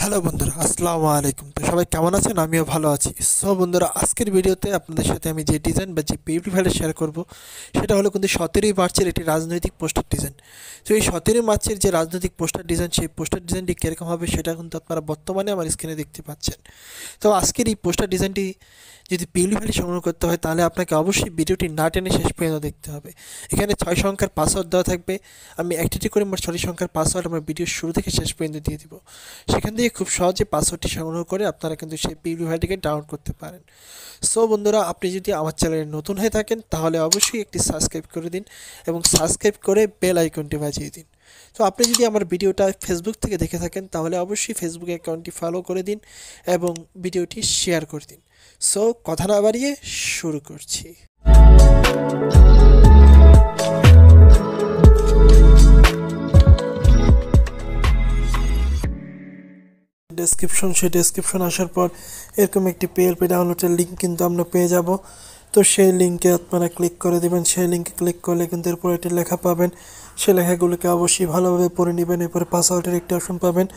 Hello বন্ধুরা, আসসালামু আলাইকুম। তো সবাই কেমন আছেন? আমিও ভালো আছি। সো বন্ধুরা, আজকের ভিডিওতে আপনাদের সাথে আমি যে ডিজাইন বা যে পিএফপি ফাইলটা শেয়ার করব সেটা হলো কিন্তু 17ই মার্চের একটি রাজনৈতিক পোস্টার ডিজাইন। তো এই 17ই মার্চের যে রাজনৈতিক পোস্টার ডিজাইন, সেই পোস্টার ডিজাইনটি কীরকম হবে সেটা কিন্তু আপনারা বর্তমানে আমার স্ক্রিনে দেখতে পাচ্ছেন। তো আজকের এই পোস্টার ডিজাইনটি যদি পিএফপি ফাইলে সংগ্রহ করতে হয় তাহলে আপনাকে অবশ্যই ভিডিওটি না টেনে শেষ পর্যন্ত দেখতে হবে। এখানে 6 সংখ্যার পাসওয়ার্ড দেওয়া থাকবে। আমি একটি করে মোট 6 সংখ্যার পাসওয়ার্ড আমার ভিডিওর শুরু থেকে শেষ পর্যন্ত দিয়ে দিব। সেখান থেকে খুব সহজে পাসওয়ার্ডটি সংগ্রহ করে আপনারা কিন্তু সেই পিএফপি ফাইলটিকে ডাউনলোড করতে পারেন। সো বন্ধুরা, আপনি যদি আমার চ্যানেলে নতুন হয়ে থাকেন তাহলে অবশ্যই একটি সাবস্ক্রাইব করে দিন এবং সাবস্ক্রাইব করে বেল আইকনটি বাজিয়ে দিন। তো আপনি যদি আমার ভিডিওটা ফেসবুক থেকে দেখে থাকেন তাহলে অবশ্যই ফেসবুক অ্যাকাউন্টটি ফলো করে দিন এবং ভিডিওটি শেয়ার করে দিন। সো কথা না বাড়িয়ে শুরু করছি। সেই ডেসক্রিপশন আসার পর এরকম একটি পিএলপি ডাউনলোডের লিঙ্ক কিন্তু আমরা পেয়ে যাব। তো সেই লিঙ্কে আপনারা ক্লিক করে দেবেন। সেই লিঙ্কে ক্লিক করলে কিন্তু এরপর একটি লেখা পাবেন। সেই লেখাগুলোকে অবশ্যই ভালোভাবে পড়ে নেবেন। এরপরে পাসওয়ার্ডের একটি অপশন পাবেন।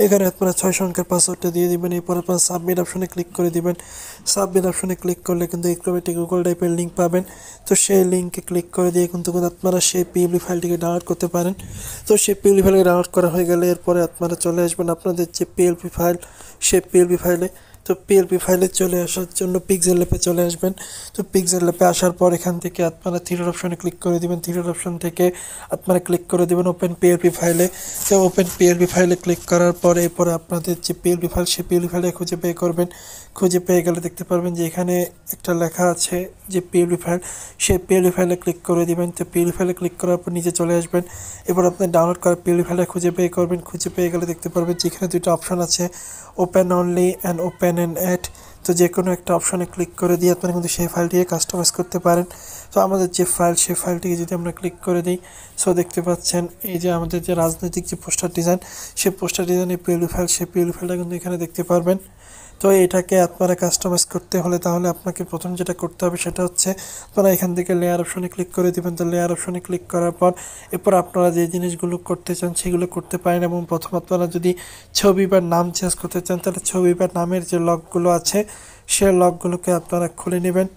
এখানে আপনারা 6 সংখ্যার পাসওয়ার্ডটা দিয়ে দিবেন। এরপর আপনারা সাবমিট অপশনে ক্লিক করে দিবেন। সাবমিট অপশনে ক্লিক করলে কিন্তু এরকম একটি গুগল টাইপের লিঙ্ক পাবেন। তো সেই লিঙ্কে ক্লিক করে দিয়ে কিন্তু আপনারা সেই পিএলপি ফাইলটিকে ডাউনলোড করতে পারেন। তো সেই পিএলপি ফাইলকে ডাউনলোড করা হয়ে গেলে এরপরে আপনারা চলে আসবেন আপনাদের যে পিএলপি ফাইল, সেই পিএলপি ফাইলে। তো পিএলপি ফাইলে চলে আসার জন্য পিক্সেলল্যাবে চলে আসবেন। তো পিক্সেলল্যাবে আসার পর এখান থেকে আপনারা থ্রি অপশনে ক্লিক করে দিবেন। থ্রি অপশন থেকে আপনারা ক্লিক করে দেবেন ওপেন পিএলপি ফাইলে। তো ওপেন পিএলপি ফাইলে ক্লিক করার পরে এরপরে আপনাদের যে পিএলপি ফাইল, সেই পিএলপি ফাইলে খুঁজে বের করবেন। খুঁজে পেয়ে গেলে দেখতে পারবেন যে এখানে একটা লেখা আছে যে পিএলপি ফাইল, সেই পিএলপি ফাইলে ক্লিক করে দিবেন। তো পিএলপি ফাইলে ক্লিক করার পর নিচে চলে আসবেন। এবার আপনি ডাউনলোড করা পিএলপি ফাইলটা খুঁজে বের করবেন। খুঁজে পেয়ে গেলে দেখতে পারবেন যে এখানে দুটো অপশন আছে, open only and open and add. তো যে কোনো একটা অপশনে ক্লিক করে দিয়ে আপনারা কিন্তু সেই ফাইলটিকে কাস্টমাইজ করতে পারেন। তো আমাদের যে ফাইল, সেই ফাইলটিকে যদি আমরা ক্লিক করে দিই, সো দেখতে পাচ্ছেন এই যে আমাদের যে রাজনৈতিক যে পোস্টার ডিজাইন, সেই পোস্টার ডিজাইনের পিএলপি ফাইল, সেই পিএলপি ফাইলটা কিন্তু এখানে দেখতে পারবেন। তো এটাকে আপনারা কাস্টমাইজ করতে হলে তাহলে আপনাকে প্রথম যেটা করতে হবে সেটা হচ্ছে আপনারা এখান থেকে লেয়ার অপশনে ক্লিক করে দেবেন। তো লেয়ার অপশনে ক্লিক করার পর এরপর আপনারা যে জিনিসগুলো করতে চান সেগুলো করতে পারেন। এবং প্রথম আপনারা যদি ছবি বা নাম চেঞ্জ করতে চান তাহলে ছবি বা নামের যে লকগুলো আছে সেই লকগুলোকে আপনারা খুলে নেবেন।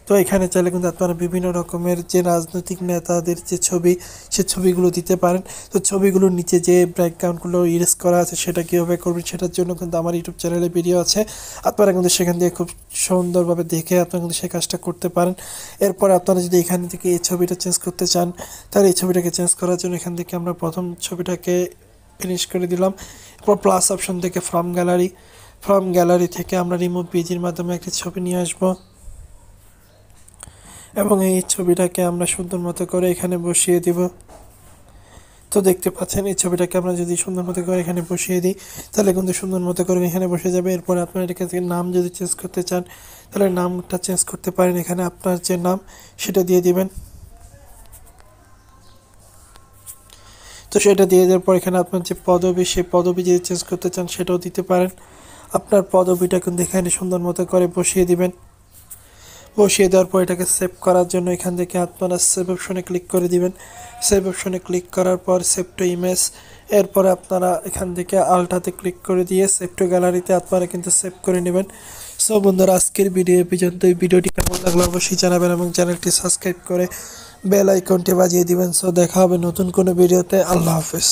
তো এখানে চাইলে কিন্তু আপনারা বিভিন্ন রকমের যে রাজনৈতিক নেতাদের যে ছবি, সে ছবিগুলো দিতে পারেন। তো ছবিগুলোর নিচে যে ব্যাকগ্রাউন্ডগুলো ইরেজ করা আছে সেটা কীভাবে করবেন সেটার জন্য কিন্তু আমার ইউটিউব চ্যানেলে ভিডিও আছে। আপনারা কিন্তু সেখান থেকে খুব সুন্দরভাবে দেখে আপনারা কিন্তু সেই কাজটা করতে পারেন। এরপর আপনারা যদি এখান থেকে এই ছবিটা চেঞ্জ করতে চান তাহলে এই ছবিটাকে চেঞ্জ করার জন্য এখান থেকে আমরা প্রথম ছবিটাকে ফিনিশ করে দিলাম। এরপর প্লাস অপশন থেকে ফ্রম গ্যালারি থেকে আমরা রিমুভ পেজের মাধ্যমে একটি ছবি নিয়ে আসবো এবং এই ছবিটাকে আমরা সুন্দর মতো করে এখানে বসিয়ে দিব। তো দেখতে পাচ্ছেন এই ছবিটাকে আমরা যদি সুন্দর মতো করে এখানে বসিয়ে দিই তাহলে কিন্তু সুন্দর মতো করে এখানে বসে যাবে। এরপরে আপনার এটাকে নাম যদি চেঞ্জ করতে চান তাহলে নামটা চেঞ্জ করতে পারেন। এখানে আপনার যে নাম সেটা দিয়ে দিবেন। তো সেটা দিয়ে দেওয়ার পর এখানে আপনার যে পদবি, সেই পদবি যদি চেঞ্জ করতে চান সেটাও দিতে পারেন। আপনার পদবিটা কিন্তু এখানে সুন্দর মতো করে বসিয়ে দিবেন। বসিয়ে দেওয়ার পর এটাকে সেভ করার জন্য এখান থেকে আপনারা সেভ অপশনে ক্লিক করে দিবেন। সেভ অপশনে ক্লিক করার পর সেভ টু ইমেজ, এরপরে আপনারা এখান থেকে আলটাতে ক্লিক করে দিয়ে সেভ টু গ্যালারিতে আপনারা কিন্তু সেভ করে নেবেন। সো বন্ধুরা, আজকের ভিডিও পর্যন্ত। এই ভিডিওটি কেমন লাগলো অবশ্যই জানাবেন এবং চ্যানেলটি সাবস্ক্রাইব করে বেল আইকনটি বাজিয়ে দিবেন। সো দেখা হবে নতুন কোনো ভিডিওতে। আল্লাহ হাফেজ।